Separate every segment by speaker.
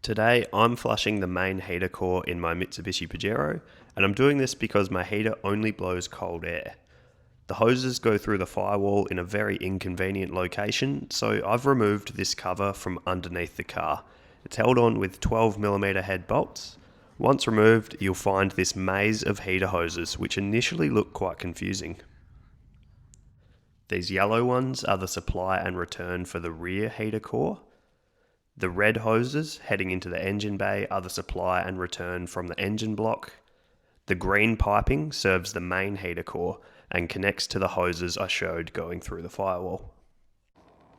Speaker 1: Today I'm flushing the main heater core in my Mitsubishi Pajero, and I'm doing this because my heater only blows cold air. The hoses go through the firewall in a very inconvenient location, so I've removed this cover from underneath the car. It's held on with 12mm head bolts. Once removed, you'll find this maze of heater hoses, which initially look quite confusing. These yellow ones are the supply and return for the rear heater core. The red hoses heading into the engine bay are the supply and return from the engine block. The green piping serves the main heater core and connects to the hoses I showed going through the firewall.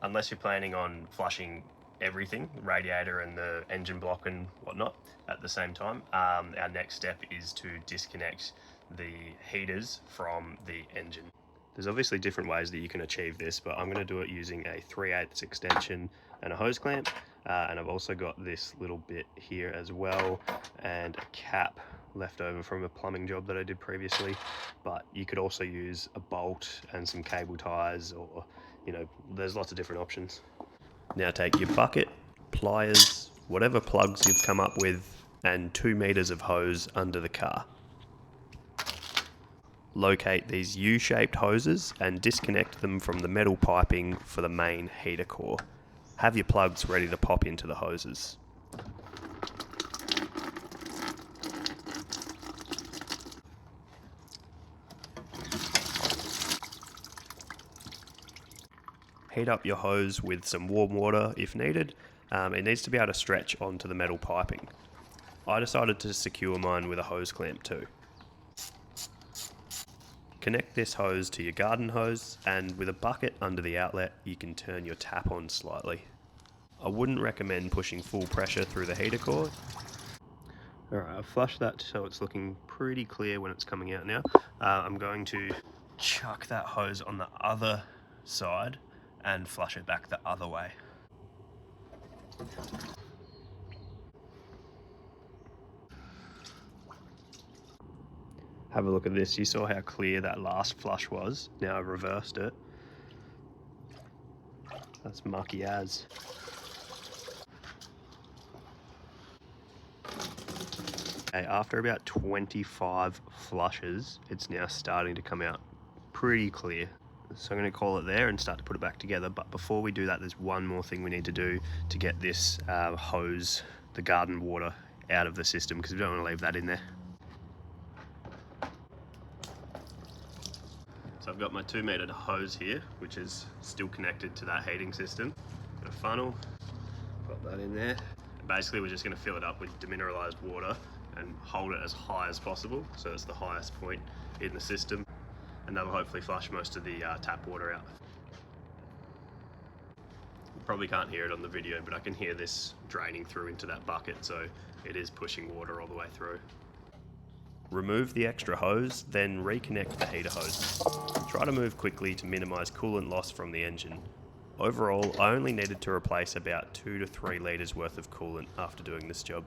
Speaker 1: Unless you're planning on flushing everything, radiator and the engine block and whatnot at the same time, our next step is to disconnect the heaters from the engine. There's obviously different ways that you can achieve this, but I'm going to do it using a 3/8 extension and a hose clamp, and I've also got this little bit here as well and a cap left over from a plumbing job that I did previously. But you could also use a bolt and some cable ties, or there's lots of different options. Now take your bucket, pliers, whatever plugs you've come up with, and 2 meters of hose under the car. Locate these U-shaped hoses and disconnect them from the metal piping for the main heater core. Have your plugs ready to pop into the hoses. Heat up your hose with some warm water if needed. It needs to be able to stretch onto the metal piping. I decided to secure mine with a hose clamp too. Connect this hose to your garden hose, and with a bucket under the outlet you can turn your tap on slightly. I wouldn't recommend pushing full pressure through the heater core. Alright, I've flushed that so it's looking pretty clear when it's coming out now. I'm going to chuck that hose on the other side and flush it back the other way. Have a look at this. You saw how clear that last flush was. Now I've reversed it. That's mucky as. Okay, after about 25 flushes, it's now starting to come out pretty clear. So I'm going to call it there and start to put it back together. But before we do that, there's one more thing we need to do to get this hose, the garden water, out of the system, because we don't want to leave that in there. So I've got my 2-meter hose here, which is still connected to that heating system. Got a funnel, pop that in there. And basically we're just going to fill it up with demineralized water and hold it as high as possible, so it's the highest point in the system, and that'll hopefully flush most of the tap water out. You probably can't hear it on the video, but I can hear this draining through into that bucket, so it is pushing water all the way through. Remove the extra hose, then reconnect the heater hoses. Try to move quickly to minimize coolant loss from the engine. Overall, I only needed to replace about 2 to 3 litres worth of coolant after doing this job.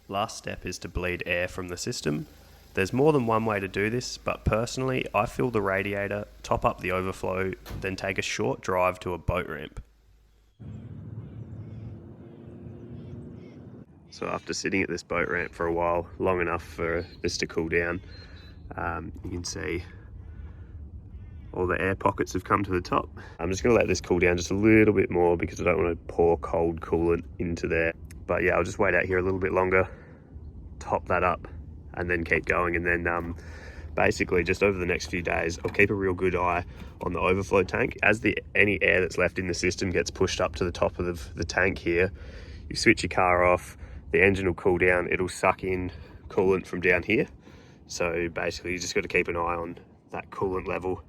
Speaker 1: Last step is to bleed air from the system. There's more than one way to do this, but personally I fill the radiator, top up the overflow, then take a short drive to a boat ramp. So after sitting at this boat ramp for a while, long enough for this to cool down, you can see all the air pockets have come to the top. I'm just going to let this cool down just a little bit more because I don't want to pour cold coolant into there. But yeah, I'll just wait out here a little bit longer, top that up, and then keep going. And then basically just over the next few days, I'll keep a real good eye on the overflow tank. As any air that's left in the system gets pushed up to the top of the tank here, you switch your car off, the engine will cool down, it'll suck in coolant from down here. So basically you just got to keep an eye on that coolant level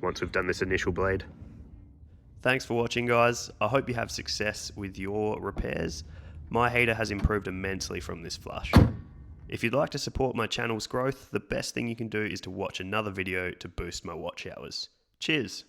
Speaker 1: once we've done this initial bleed. Thanks for watching, guys. I hope you have success with your repairs. My heater has improved immensely from this flush. If you'd like to support my channel's growth, the best thing you can do is to watch another video to boost my watch hours. Cheers!